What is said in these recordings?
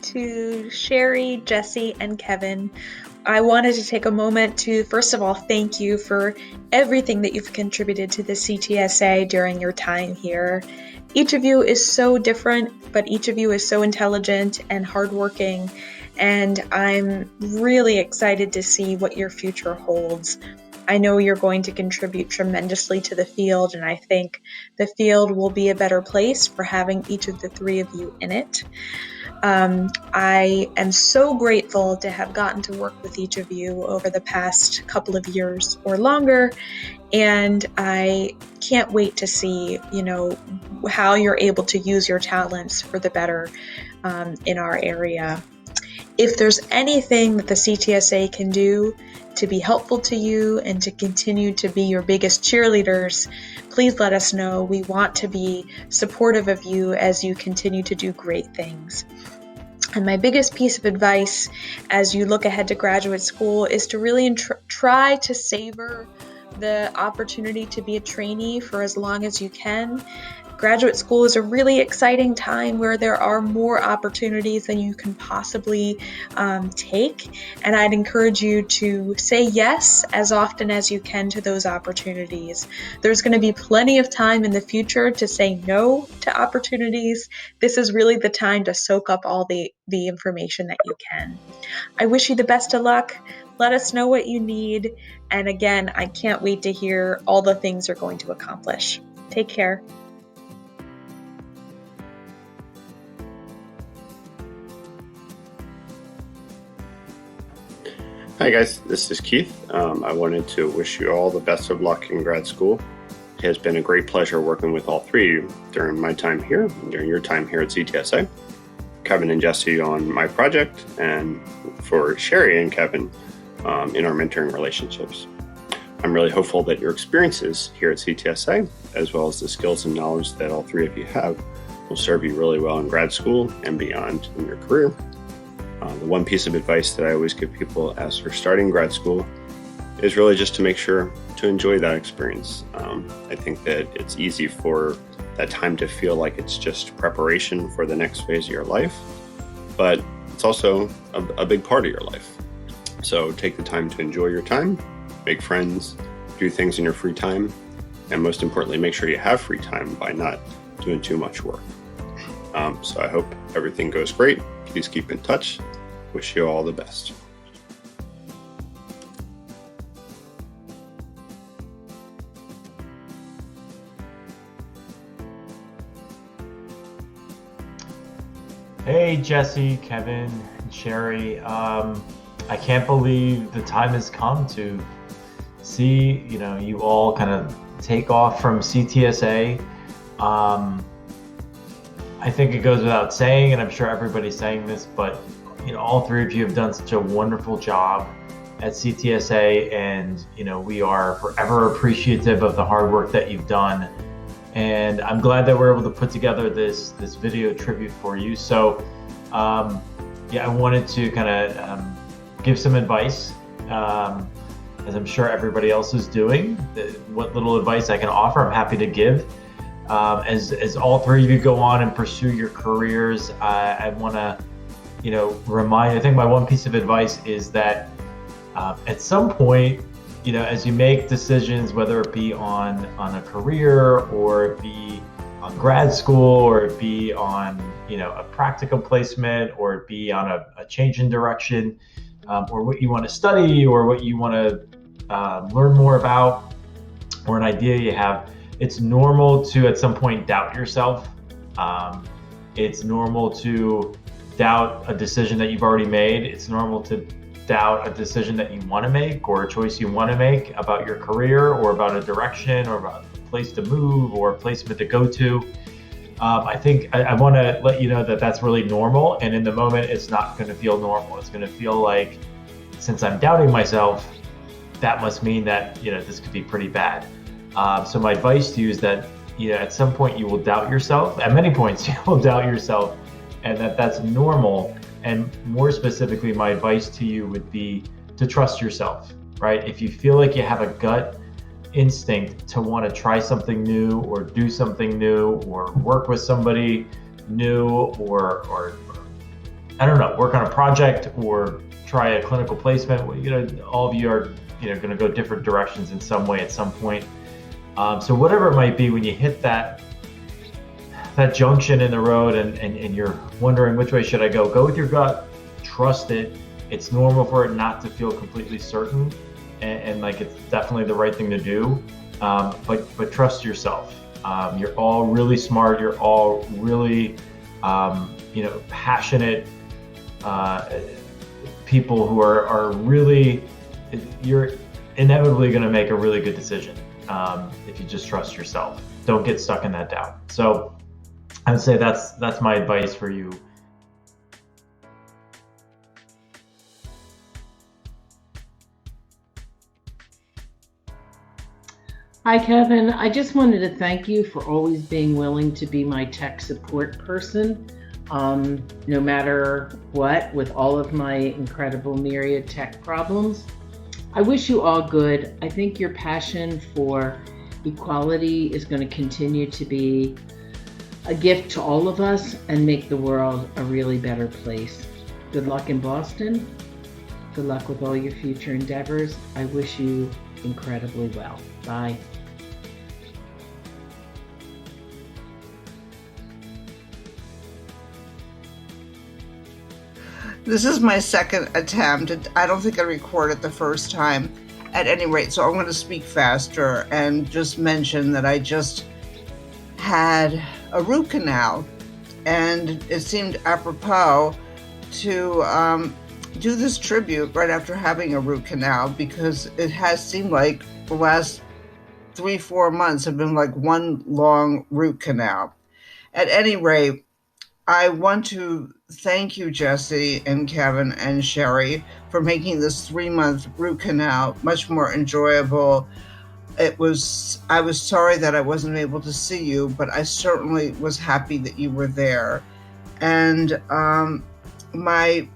to Shari, Jesse, and Kevin. I wanted to take a moment to, first of all, thank you for everything that you've contributed to the CTSA during your time here. Each of you is so different, but each of you is so intelligent and hardworking, and I'm really excited to see what your future holds. I know you're going to contribute tremendously to the field, and I think the field will be a better place for having each of the three of you in it. I am so grateful to have gotten to work with each of you over the past couple of years or longer, and I can't wait to see, how you're able to use your talents for the better in our area. If there's anything that the CTSA can do to be helpful to you and to continue to be your biggest cheerleaders, please let us know. We want to be supportive of you as you continue to do great things. And my biggest piece of advice as you look ahead to graduate school is to really try to savor the opportunity to be a trainee for as long as you can. Graduate school is a really exciting time where there are more opportunities than you can possibly take, and I'd encourage you to say yes as often as you can to those opportunities. There's going to be plenty of time in the future to say no to opportunities. This is really the time to soak up all the information that you can. I wish you the best of luck. Let us know what you need, and again, I can't wait to hear all the things you're going to accomplish. Take care. Hi guys, this is Keith. I wanted to wish you all the best of luck in grad school. It has been a great pleasure working with all three of you during my time here and during your time here at CTSA. Kevin and Jesse on my project, and for Shari and Kevin in our mentoring relationships. I'm really hopeful that your experiences here at CTSA, as well as the skills and knowledge that all three of you have, will serve you really well in grad school and beyond in your career. The one piece of advice that I always give people as they're starting grad school is really just to make sure to enjoy that experience. I think that it's easy for that time to feel like it's just preparation for the next phase of your life, but it's also a big part of your life. So take the time to enjoy your time, make friends, do things in your free time, and most importantly, make sure you have free time by not doing too much work. So I hope everything goes great. Please keep in touch. Wish you all the best. Hey, Jesse, Kevin, and Shari. I can't believe the time has come to see, you all kind of take off from CTSA. I think it goes without saying, and I'm sure everybody's saying this, but all three of you have done such a wonderful job at CTSA, and we are forever appreciative of the hard work that you've done. And I'm glad that we're able to put together this video tribute for you. So I wanted to kind of give some advice, as I'm sure everybody else is doing. What little advice I can offer, I'm happy to give. As all three of you go on and pursue your careers, I want to remind, I think my one piece of advice is that at some point, as you make decisions, whether it be on a career or it be on grad school or it be on, a practicum placement or it be on a change in direction, or what you want to study or what you want to learn more about or an idea you have, it's normal to at some point doubt yourself. It's normal to doubt a decision that you've already made. It's normal to doubt a decision that you want to make or a choice you want to make about your career or about a direction or about a place to move or a placement to go to. I think I want to let you know that that's really normal, and in the moment it's not going to feel normal. It's going to feel like, since I'm doubting myself, that must mean that this could be pretty bad. So my advice to you is that at some point you will doubt yourself. At many points you will doubt yourself, and that's normal. And more specifically, my advice to you would be to trust yourself, right? If you feel like you have a gut instinct to want to try something new or do something new or work with somebody new or I don't know, work on a project or try a clinical placement. All of you are, going to go different directions in some way at some point. So whatever it might be, when you hit that junction in the road and you're wondering which way should I go with your gut, trust it. It's normal for it not to feel completely certain, and like it's definitely the right thing to do. But trust yourself. You're all really smart. You're all really, passionate people who are really, you're inevitably going to make a really good decision if you just trust yourself. Don't get stuck in that doubt. So I would say that's my advice for you. Hi, Kevin. I just wanted to thank you for always being willing to be my tech support person, no matter what, with all of my incredible myriad tech problems. I wish you all good. I think your passion for equality is going to continue to be a gift to all of us and make the world a really better place. Good luck in Boston. Good luck with all your future endeavors. I wish you incredibly well. Bye. This is my second attempt. I don't think I recorded the first time at any rate, so I'm going to speak faster and just mention that I just had a root canal, and it seemed apropos to do this tribute right after having a root canal, because it has seemed like the last 3-4 months have been like one long root canal. At any rate, I want to thank you, Jesse and Kevin and Shari, for making this 3-month root canal much more enjoyable. I was sorry that I wasn't able to see you, but I certainly was happy that you were there. And my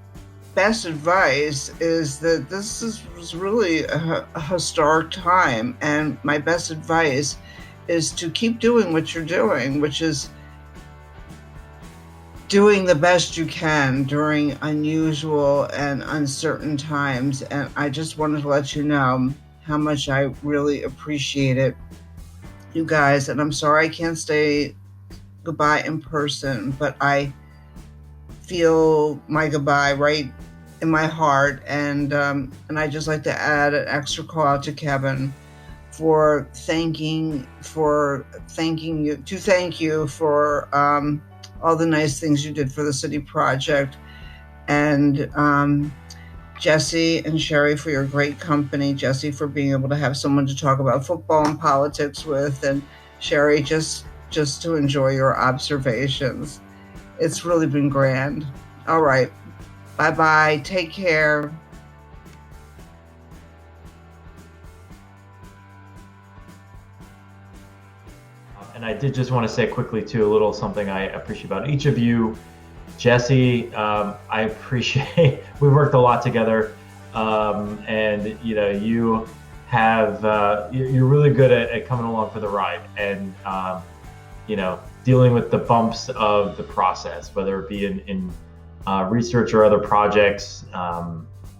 best advice is that was really a historic time, and my best advice is to keep doing what you're doing, which is doing the best you can during unusual and uncertain times. And I just wanted to let you know how much I really appreciate it, you guys. And I'm sorry I can't say goodbye in person, but I feel my goodbye right in my heart. And I just like to add an extra call out to Kevin for thanking you for all the nice things you did for the city project, and Jesse and Shari for your great company. Jesse for being able to have someone to talk about football and politics with, and Shari just to enjoy your observations. It's really been grand. All right, bye-bye, take care. And I did just want to say quickly too, a little something I appreciate about each of you. Jesse, I appreciate, we worked a lot together, and you have, you're really good at coming along for the ride, and dealing with the bumps of the process, whether it be in research or other projects.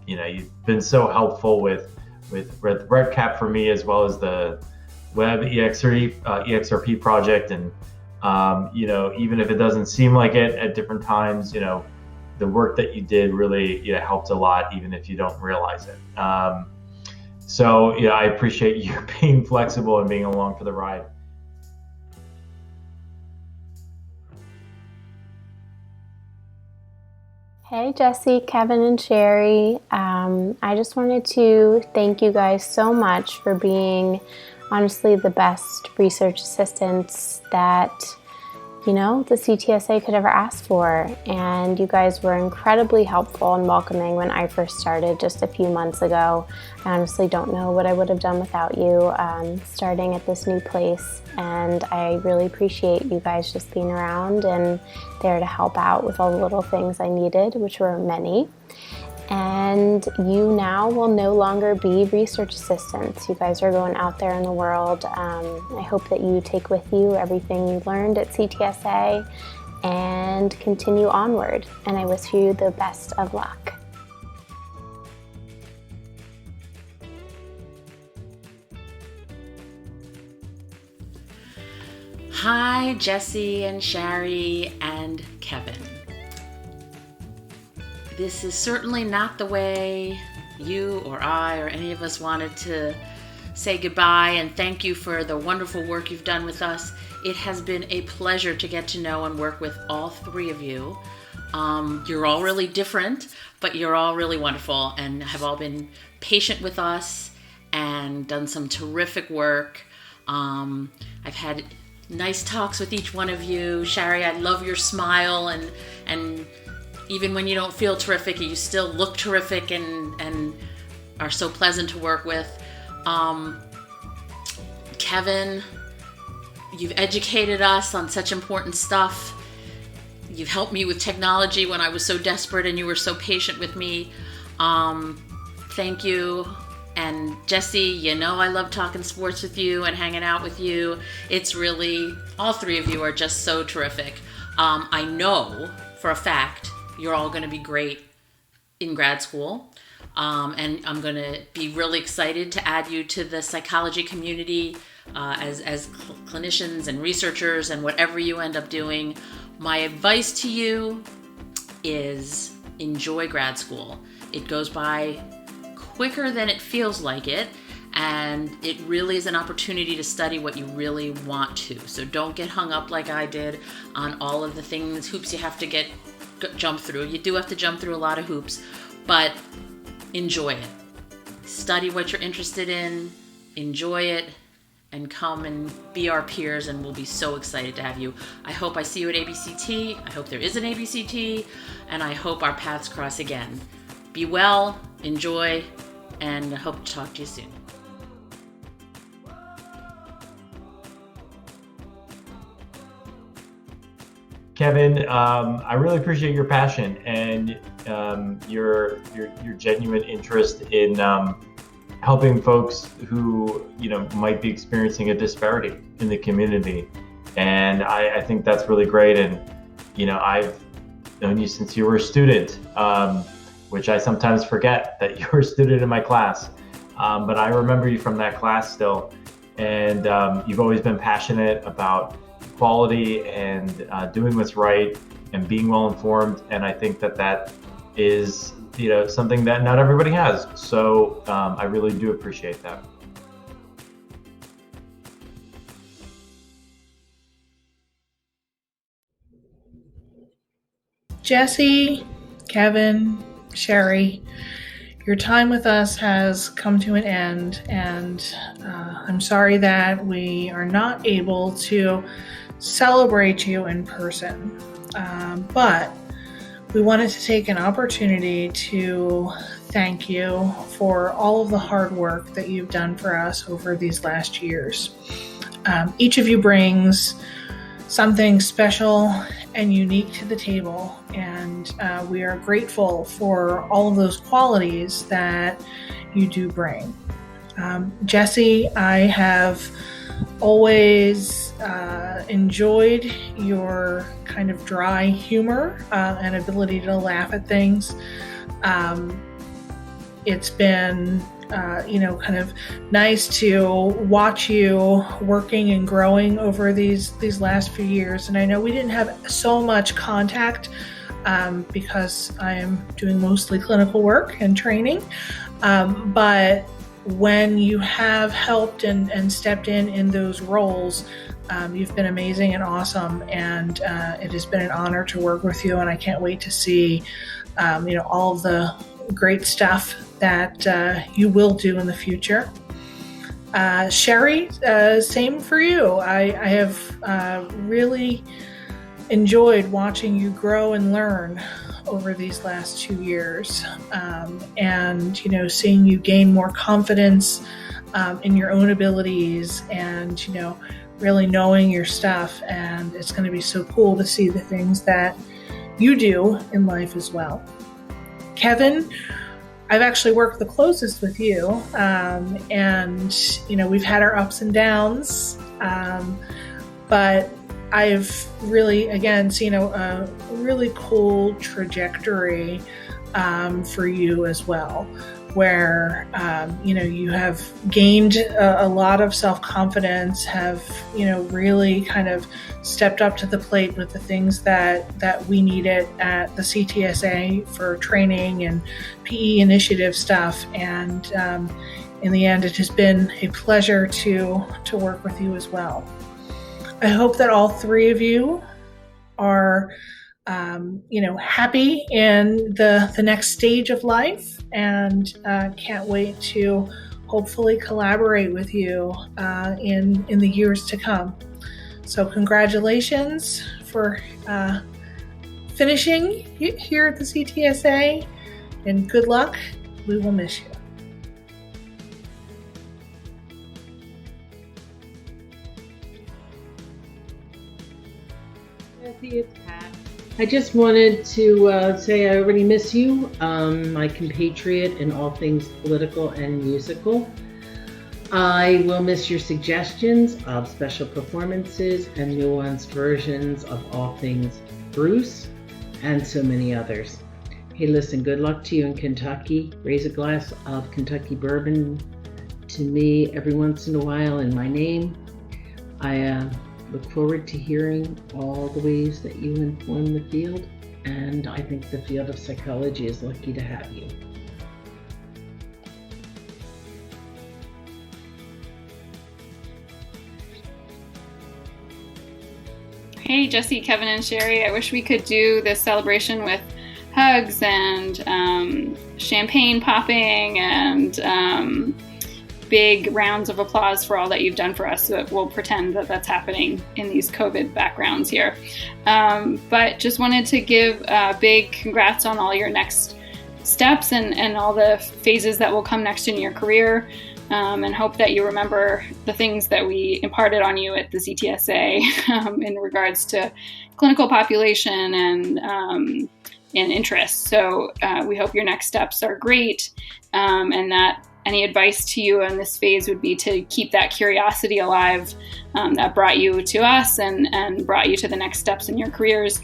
You've been so helpful with RedCap for me, as well as the Web EXRP project, and even if it doesn't seem like it at different times, the work that you did really helped a lot, even if you don't realize it. So I appreciate you being flexible and being along for the ride. Hey Jesse, Kevin, and Shari. I just wanted to thank you guys so much for being honestly the best research assistants that the CTSA could ever ask for. And you guys were incredibly helpful and welcoming when I first started just a few months ago. I honestly don't know what I would have done without you starting at this new place. And I really appreciate you guys just being around and there to help out with all the little things I needed, which were many. And you now will no longer be research assistants. You guys are going out there in the world. I hope that you take with you everything you learned at CTSA and continue onward. And I wish you the best of luck. Hi, Jesse and Shari and Kevin. This is certainly not the way you or I or any of us wanted to say goodbye and thank you for the wonderful work you've done with us. It has been a pleasure to get to know and work with all three of you. You're all really different, but you're all really wonderful and have all been patient with us and done some terrific work. I've had nice talks with each one of you. Shari, I love your smile, and even when you don't feel terrific, you still look terrific and are so pleasant to work with. Kevin, you've educated us on such important stuff. You've helped me with technology when I was so desperate, and you were so patient with me. Thank you. And Jesse, you know I love talking sports with you and hanging out with you. It's really, all three of you are just so terrific. I know for a fact you're all going to be great in grad school. And I'm going to be really excited to add you to the psychology community as clinicians and researchers and whatever you end up doing. My advice to you is enjoy grad school. It goes by quicker than it feels like it, and it really is an opportunity to study what you really want to. So don't get hung up like I did on all of the things, hoops you have to jump through. You do have to jump through a lot of hoops, but enjoy it. Study what you're interested in, enjoy it, and come and be our peers, and we'll be so excited to have you. I hope I see you at ABCT. I hope there is an ABCT, and I hope our paths cross again. Be well, enjoy, and I hope to talk to you soon. Kevin, I really appreciate your passion and your genuine interest in helping folks who might be experiencing a disparity in the community, and I think that's really great. And I've known you since you were a student, which I sometimes forget that you were a student in my class, but I remember you from that class still, and you've always been passionate about quality and doing what's right and being well informed, and I think that is something that not everybody has. So I really do appreciate that. Jesse, Kevin, Shari, your time with us has come to an end, and I'm sorry that we are not able to celebrate you in person. But we wanted to take an opportunity to thank you for all of the hard work that you've done for us over these last years. Each of you brings something special and unique to the table, and we are grateful for all of those qualities that you do bring. Jesse, I have always enjoyed your kind of dry humor and ability to laugh at things. It's been kind of nice to watch you working and growing over these last few years. And I know we didn't have so much contact because I am doing mostly clinical work and training. But when you have helped and stepped in those roles, you've been amazing and awesome. And it has been an honor to work with you. And I can't wait to see, all of the great stuff that you will do in the future. Shari, same for you. I have really enjoyed watching you grow and learn over these last 2 years, and seeing you gain more confidence in your own abilities, and really knowing your stuff. And it's going to be so cool to see the things that you do in life as well. Kevin, I've actually worked the closest with you, and we've had our ups and downs, but I've really, again, seen a really cool trajectory for you as well, where you have gained a lot of self-confidence, have really kind of stepped up to the plate with the things that we needed at the CTSA for training and PE initiative stuff, and in the end, it has been a pleasure to work with you as well. I hope that all three of you are happy in the next stage of life, and can't wait to hopefully collaborate with you in the years to come. So congratulations for finishing here at the CTSA, and good luck. We will miss you. It's Pat. I just wanted to say I already miss you, my compatriot in all things political and musical. I will miss your suggestions of special performances and nuanced versions of all things Bruce and so many others. Hey, listen, good luck to you in Kentucky. Raise a glass of Kentucky bourbon to me every once in a while in my name. I look forward to hearing all the ways that you inform the field, and I think the field of psychology is lucky to have you. Hey, Jesse, Kevin, and Shari. I wish we could do this celebration with hugs and champagne popping and big rounds of applause for all that you've done for us. So we'll pretend that that's happening in these COVID backgrounds here. But just wanted to give a big congrats on all your next steps and all the phases that will come next in your career. And hope that you remember the things that we imparted on you at the CTSA in regards to clinical population and interests. So we hope your next steps are great, and that any advice to you in this phase would be to keep that curiosity alive that brought you to us and brought you to the next steps in your careers.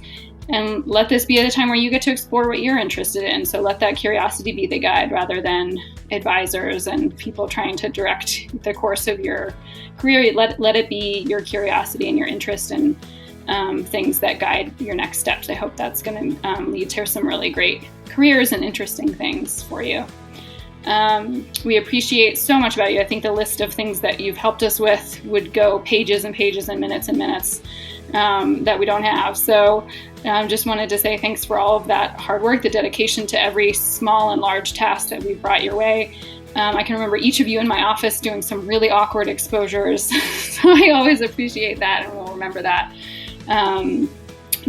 And let this be at a time where you get to explore what you're interested in. So let that curiosity be the guide rather than advisors and people trying to direct the course of your career. Let it be your curiosity and your interest in things that guide your next steps. I hope that's going to lead to some really great careers and interesting things for you. We appreciate so much about you. I think the list of things that you've helped us with would go pages and pages and minutes that we don't have. So just wanted to say thanks for all of that hard work, the dedication to every small and large task that we've brought your way. I can remember each of you in my office doing some really awkward exposures. So I always appreciate that, and we'll remember that.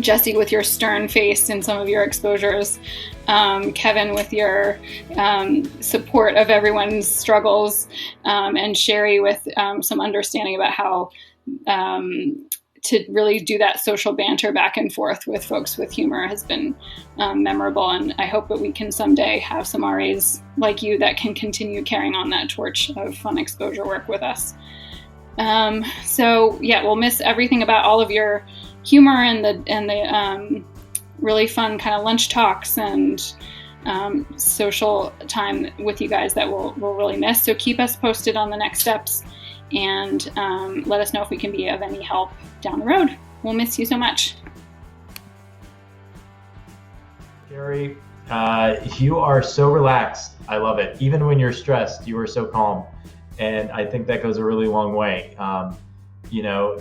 Jesse, with your stern face in some of your exposures. Kevin, with your support of everyone's struggles. And Shari, with some understanding about how to really do that social banter back and forth with folks with humor has been memorable. And I hope that we can someday have some RAs like you that can continue carrying on that torch of fun exposure work with us. So yeah, we'll miss everything about all of your humor and the really fun kind of lunch talks and social time with you guys that we'll really miss. So keep us posted on the next steps, and let us know if we can be of any help down the road. We'll miss you so much. Shari, you are so relaxed. I love it. Even when you're stressed, you are so calm. And I think that goes a really long way. I know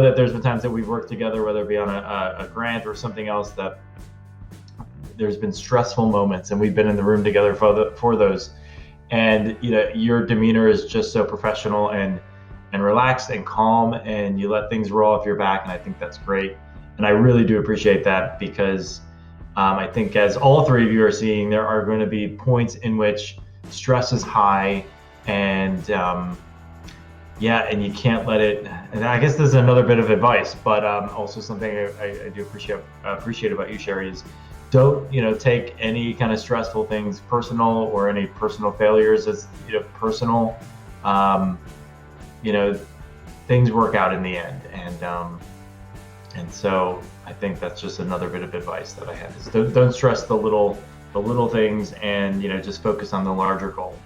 that there's been times that we've worked together, whether it be on a grant or something else, that there's been stressful moments, and we've been in the room together for those. And your demeanor is just so professional and relaxed and calm, and you let things roll off your back, and I think that's great. And I really do appreciate that, because I think, as all three of you are seeing, there are going to be points in which stress is high, and and you can't let it. And I guess this is another bit of advice, but also something I do appreciate about you, Shari, is don't take any kind of stressful things personal, or any personal failures as personal. things work out in the end. And so I think that's just another bit of advice that I have is don't stress the little things, and just focus on the larger goal.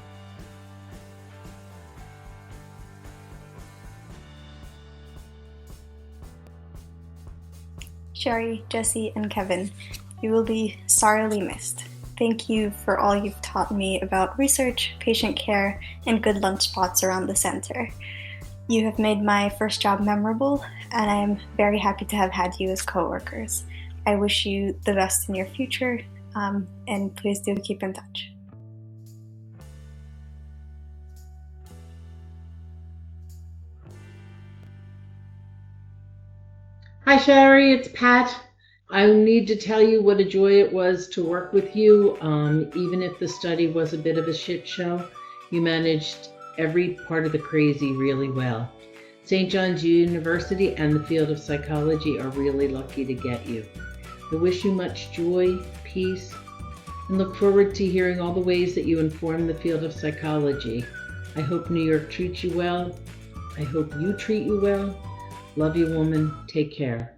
Shari, Jesse, and Kevin, you will be sorely missed. Thank you for all you've taught me about research, patient care, and good lunch spots around the center. You have made my first job memorable, and I am very happy to have had you as coworkers. I wish you the best in your future, and please do keep in touch. Hi, Shari, it's Pat. I need to tell you what a joy it was to work with you. Even if the study was a bit of a shit show, you managed every part of the crazy really well. St. John's University and the field of psychology are really lucky to get you. I wish you much joy, peace, and look forward to hearing all the ways that you inform the field of psychology. I hope New York treats you well. I hope you treat you well. Love you, woman. Take care.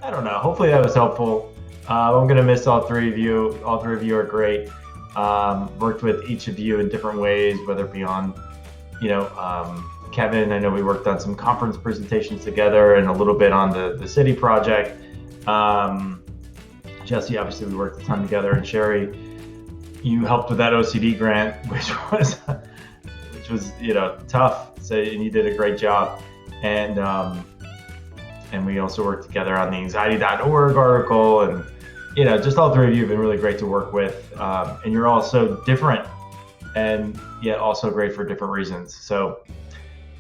I don't know. Hopefully that was helpful. I'm going to miss all three of you. All three of you are great. Worked with each of you in different ways, whether it be on, Kevin, I know we worked on some conference presentations together and a little bit on the city project. Jesse, obviously we worked a ton together, and Shari, you helped with that OCD grant, which was tough. So, and you did a great job. And we also worked together on the anxiety.org article, and just all three of you have been really great to work with. And you're all so different, and yet also great for different reasons. So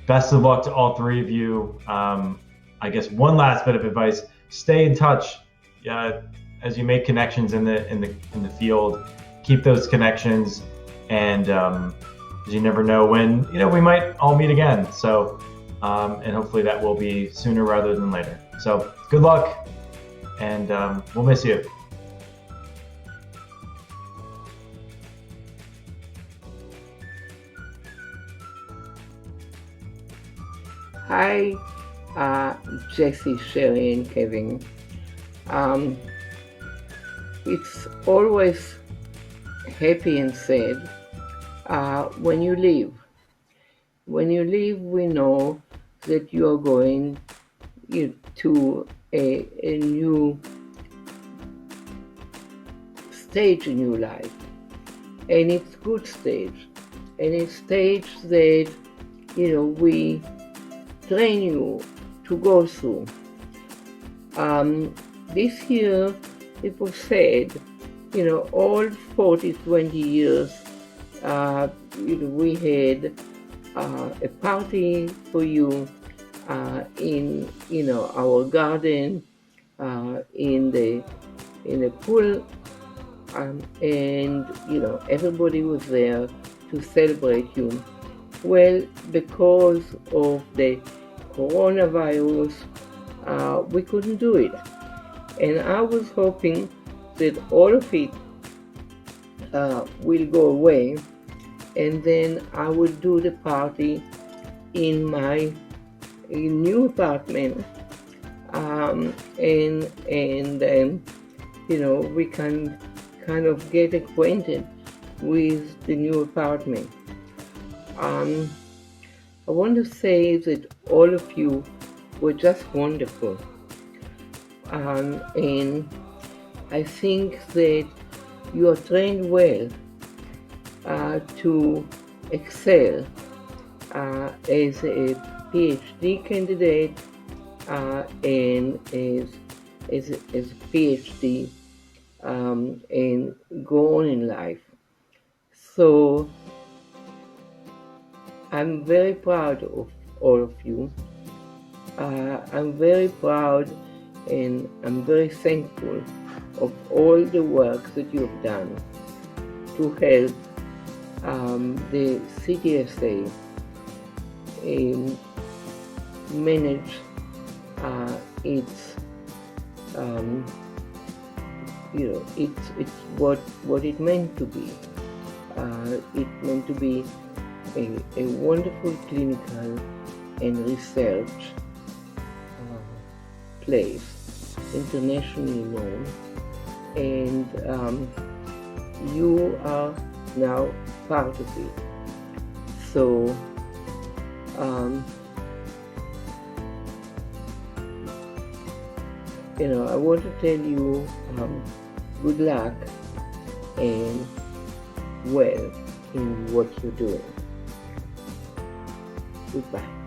best of luck to all three of you. I guess one last bit of advice: stay in touch. As you make connections in the field, keep those connections, and you never know when we might all meet again. So and hopefully that will be sooner rather than later. So good luck, and we'll miss you. Hi, Jesse, Shari, and Kevin. It's always happy and sad when you leave. When you leave, we know that you are going to a new stage in your life, and it's good stage, and it's stage that we train you to go through. This year it was said, all 20 years we had a party for you in our garden, in the pool, and everybody was there to celebrate you. Well, because of the coronavirus, we couldn't do it, and I was hoping that all of it will go away, and then I would do the party in my new apartment, and we can kind of get acquainted with the new apartment. I want to say that all of you were just wonderful, and I think that you are trained well to excel as a PhD candidate and as a PhD and go on in life. So I'm very proud of all of you. I'm very proud, and I'm very thankful of all the work that you have done to help the CTSA manage its it's what it meant to be. It meant to be a wonderful clinical and research place, internationally known, and you are now part of it. So I want to tell you good luck and well in what you're doing. Goodbye.